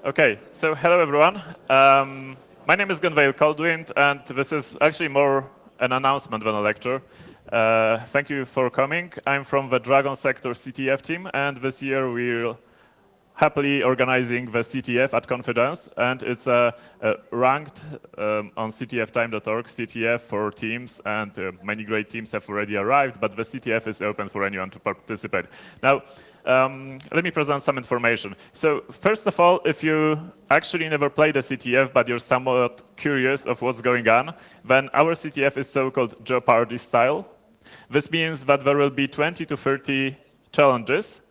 Okay, so hello everyone. My name is Gunveil Coldwind, and this is actually more an announcement than a lecture. Thank you for coming. I'm from the Dragon Sector CTF team, and this year we're happily organizing the CTF at Confidence, and it's ranked on ctftime.org, CTF for teams, and many great teams have already arrived, but the CTF is open for anyone to participate. Now, let me present some information. So first of all, if you actually never played a CTF, but you're somewhat curious of what's going on, then our CTF is so-called Jeopardy style. This means that there will be 20 to 30 challenges,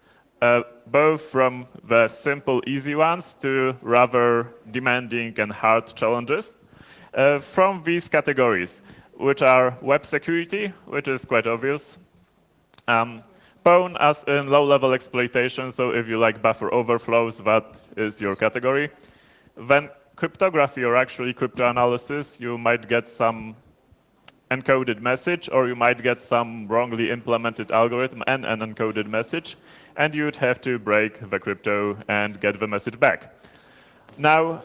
both from the simple, easy ones to rather demanding and hard challenges, from these categories, which are web security, which is quite obvious, Pwn as in low-level exploitation, so if you like buffer overflows, that is your category. Then cryptography, or actually cryptoanalysis, you might get some encoded message, or you might get some wrongly implemented algorithm and an encoded message, and you'd have to break the crypto and get the message back. Now,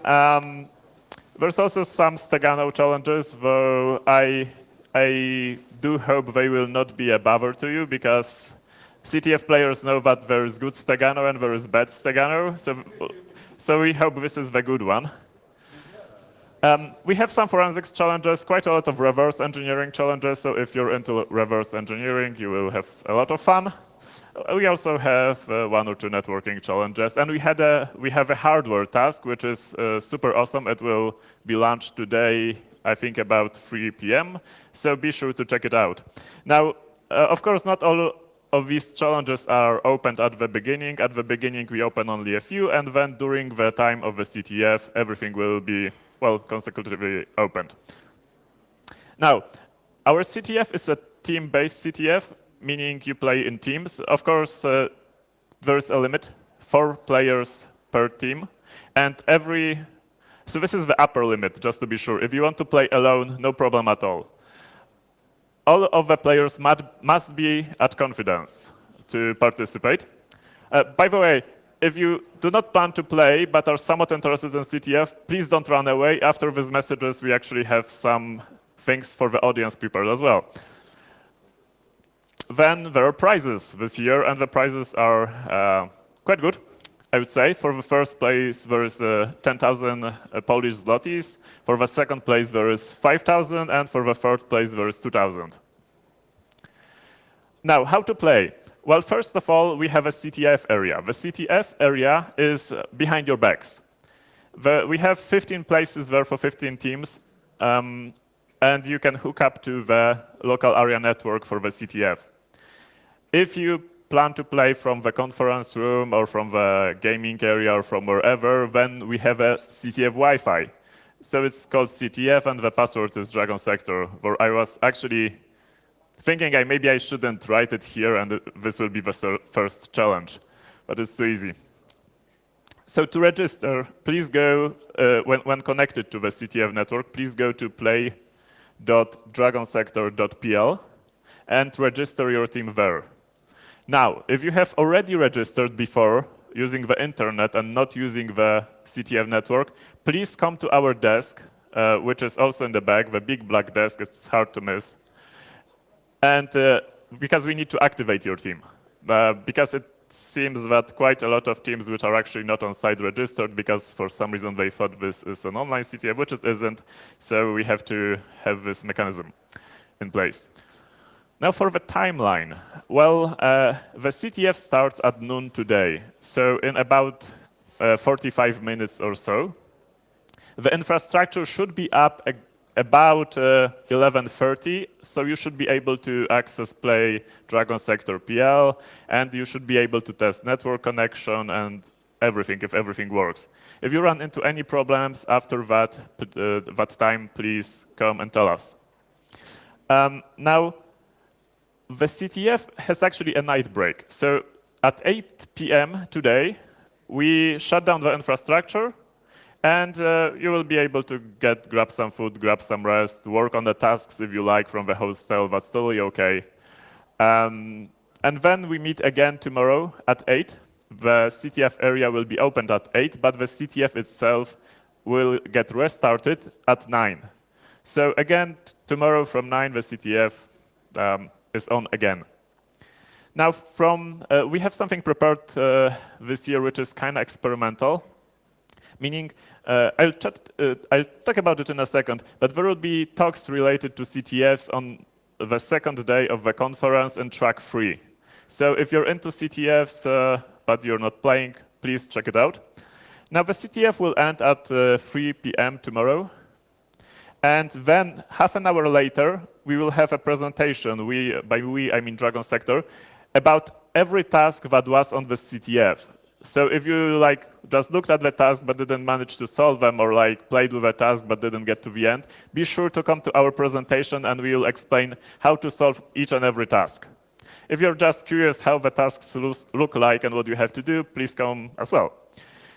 there's also some Stegano challenges, though I do hope they will not be a bother to you, because CTF players know that there is good Stegano and there is bad Stegano, so we hope this is the good one. We have some forensics challenges, quite a lot of reverse engineering challenges, so if you're into reverse engineering, you will have a lot of fun. We also have one or two networking challenges, and we have a hardware task, which is super awesome. It will be launched today, I think about 3 p.m., so be sure to check it out. Now, of course, not all of these challenges are opened at the beginning. At the beginning, we open only a few, and then during the time of the CTF, everything will be, well, consecutively opened. Now, our CTF is a team-based CTF, meaning you play in teams. Of course, there is a limit, 4 players per team, and so this is the upper limit, just to be sure. If you want to play alone, no problem at all. All of the players must be at Confidence to participate. By the way, if you do not plan to play but are somewhat interested in CTF, please don't run away. After these messages, we actually have some things for the audience prepared as well. Then there are prizes this year, and the prizes are quite good, I would say. For the first place, there is 10,000 Polish zlotys. For the second place, there is 5,000, and for the third place, there is 2,000. Now, how to play? Well, first of all, we have a CTF area. The CTF area is behind your backs. We have 15 places there for 15 teams, and you can hook up to the local area network for the CTF. If you plan to play from the conference room or from the gaming area or from wherever, then we have a CTF Wi-Fi. So it's called CTF, and the password is Dragon Sector, where I was actually thinking maybe I shouldn't write it here, and this will be the first challenge, but it's too easy. So to register, please go, when connected to the CTF network, please go to play.dragonsector.pl and register your team there. Now, if you have already registered before using the internet and not using the CTF network, please come to our desk, which is also in the back, the big black desk. It's hard to miss. And because we need to activate your team, because it seems that quite a lot of teams which are actually not on site registered, because for some reason they thought this is an online CTF, which it isn't, so we have to have this mechanism in place. Now for the timeline. Well, the CTF starts at noon today, so in about 45 minutes or so. The infrastructure should be up about 11:30, so you should be able to access Play Dragon Sector PL, and you should be able to test network connection and everything, if everything works. If you run into any problems after that time, please come and tell us. Now, the CTF has actually a night break. So at 8 p.m. today, we shut down the infrastructure, and you will be able to grab some food, grab some rest, work on the tasks if you like from the hostel. That's totally okay. And then we meet again tomorrow at 8. the CTF area will be opened at 8, but the CTF itself will get restarted at 9. So again, tomorrow from 9, the CTF is on again. Now, we have something prepared this year which is kind of experimental, meaning I'll talk about it in a second, but there will be talks related to CTFs on the second day of the conference in track 3. So if you're into CTFs, but you're not playing, please check it out. Now, the CTF will end at 3 p.m. tomorrow. And then half an hour later, we will have a presentation, by we, I mean Dragon Sector, about every task that was on the CTF. So if you just looked at the task but didn't manage to solve them, or played with a task but didn't get to the end, be sure to come to our presentation and we will explain how to solve each and every task. If you're just curious how the tasks look like and what you have to do, please come as well.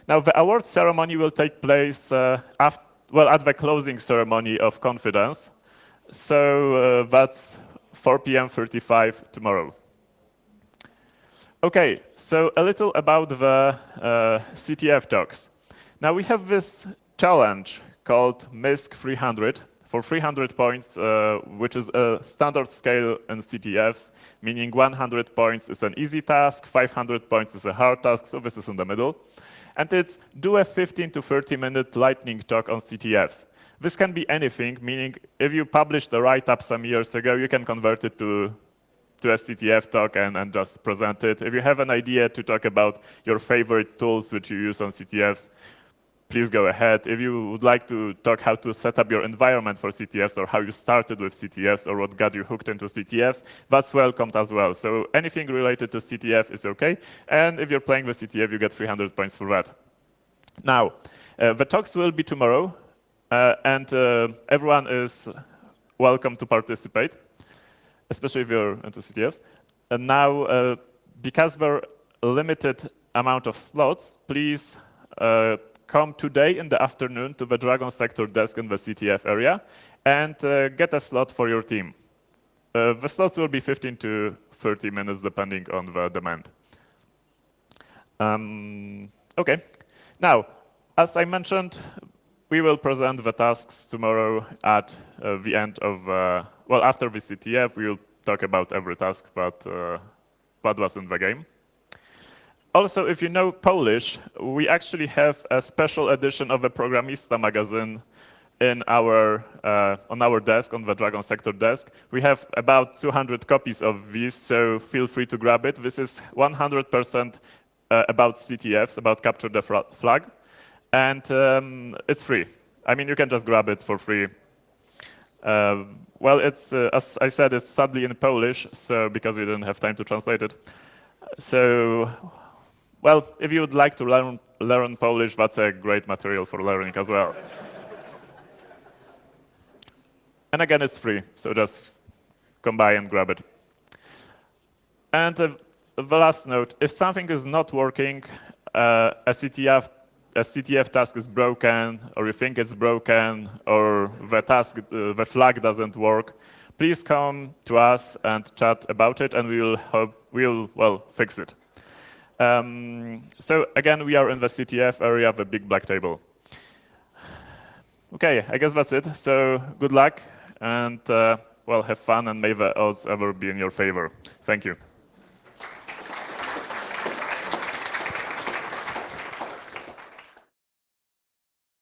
Now, the award ceremony will take place at the closing ceremony of Confidence. So that's 4 p.m. 35 tomorrow. Okay, so a little about the CTF talks. Now we have this challenge called MISC 300 for 300 points, which is a standard scale in CTFs, meaning 100 points is an easy task, 500 points is a hard task, so this is in the middle. And it's do a 15 to 30-minute lightning talk on CTFs. This can be anything, meaning if you published a write-up some years ago, you can convert it to a CTF talk and just present it. If you have an idea to talk about your favorite tools which you use on CTFs, please go ahead. If you would like to talk how to set up your environment for CTFs, or how you started with CTFs, or what got you hooked into CTFs, that's welcomed as well. So anything related to CTF is okay. And if you're playing with CTF, you get 300 points for that. Now, the talks will be tomorrow, and everyone is welcome to participate, especially if you're into CTFs. And now, because there are a limited amount of slots, please come today in the afternoon to the Dragon Sector desk in the CTF area and get a slot for your team. The slots will be 15 to 30 minutes depending on the demand. Okay, now, as I mentioned, we will present the tasks tomorrow at the end of, after the CTF, we will talk about every task that was in the game. Also, if you know Polish, we actually have a special edition of the Programista magazine on our desk, on the Dragon Sector desk. We have about 200 copies of these, so feel free to grab it. This is 100% about CTFs, about Capture the Flag, and it's free. I mean, you can just grab it for free. It's, as I said, it's sadly in Polish, so because we didn't have time to translate it. So, if you would like to learn Polish, that's a great material for learning as well. And again, it's free, so just come by and grab it. And the last note, if something is not working, a CTF task is broken, or you think it's broken, or the flag doesn't work, please come to us and chat about it, and we'll fix it. So again, we are in the CTF area, the big black table. Okay, I guess that's it. So good luck, and have fun, and may the odds ever be in your favor. Thank you.